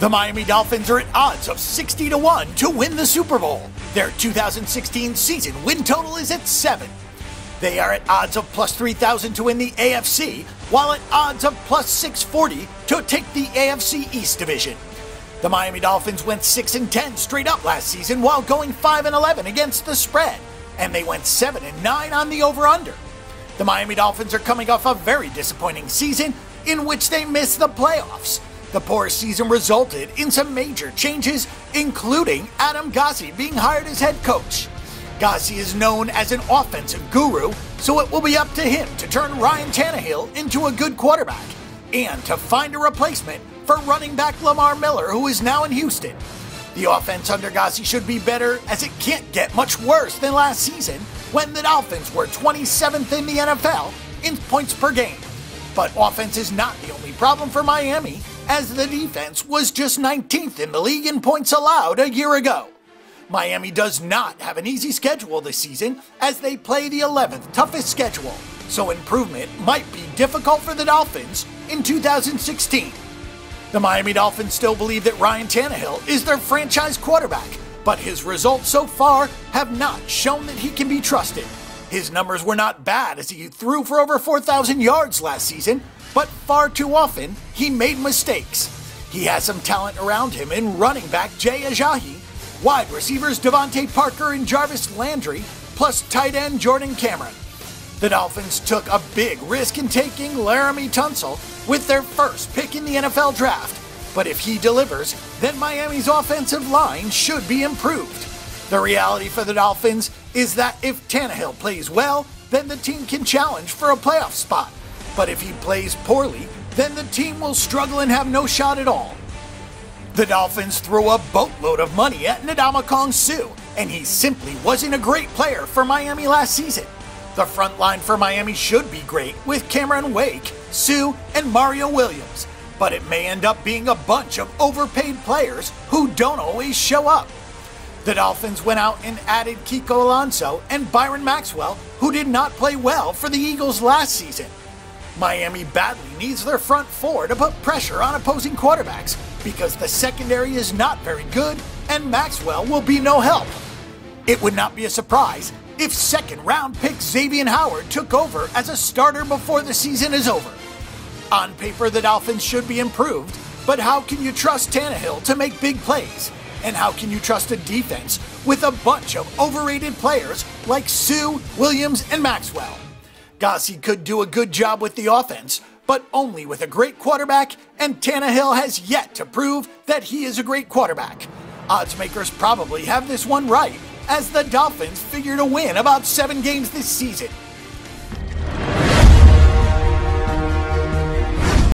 The Miami Dolphins are at odds of 60-1 to win the Super Bowl. Their 2016 season win total is at 7. They are at odds of plus 3,000 to win the AFC, while at odds of plus 640 to take the AFC East division. The Miami Dolphins went 6-10 straight up last season while going 5-11 against the spread, and they went 7-9 on the over-under. The Miami Dolphins are coming off a very disappointing season in which they missed the playoffs. The poor season resulted in some major changes, including Adam Gase being hired as head coach. Gase is known as an offensive guru, so it will be up to him to turn Ryan Tannehill into a good quarterback and to find a replacement for running back Lamar Miller, who is now in Houston. The offense under Gase should be better, as it can't get much worse than last season when the Dolphins were 27th in the NFL in points per game. But offense is not the only problem for Miami, as the defense was just 19th in the league in points allowed a year ago. Miami does not have an easy schedule this season, as they play the 11th toughest schedule, so improvement might be difficult for the Dolphins in 2016. The Miami Dolphins still believe that Ryan Tannehill is their franchise quarterback, but his results so far have not shown that he can be trusted. His numbers were not bad, as he threw for over 4,000 yards last season, but far too often he made mistakes. He has some talent around him in running back Jay Ajayi, wide receivers Devontae Parker and Jarvis Landry, plus tight end Jordan Cameron. The Dolphins took a big risk in taking Laramie Tunsil with their first pick in the NFL draft, but if he delivers, then Miami's offensive line should be improved. The reality for the Dolphins is that if Tannehill plays well, then the team can challenge for a playoff spot. But if he plays poorly, then the team will struggle and have no shot at all. The Dolphins threw a boatload of money at Ndamukong Suh, and he simply wasn't a great player for Miami last season. The front line for Miami should be great with Cameron Wake, Suh, and Mario Williams, but it may end up being a bunch of overpaid players who don't always show up. The Dolphins went out and added Kiko Alonso and Byron Maxwell, who did not play well for the Eagles last season. Miami badly needs their front four to put pressure on opposing quarterbacks because the secondary is not very good and Maxwell will be no help. It would not be a surprise if second-round pick Xavier Howard took over as a starter before the season is over. On paper, the Dolphins should be improved, but how can you trust Tannehill to make big plays? And how can you trust a defense with a bunch of overrated players like Suh, Williams, and Maxwell? Gase could do a good job with the offense, but only with a great quarterback, and Tannehill has yet to prove that he is a great quarterback. Odds makers probably have this one right, as the Dolphins figure to win about 7 games this season.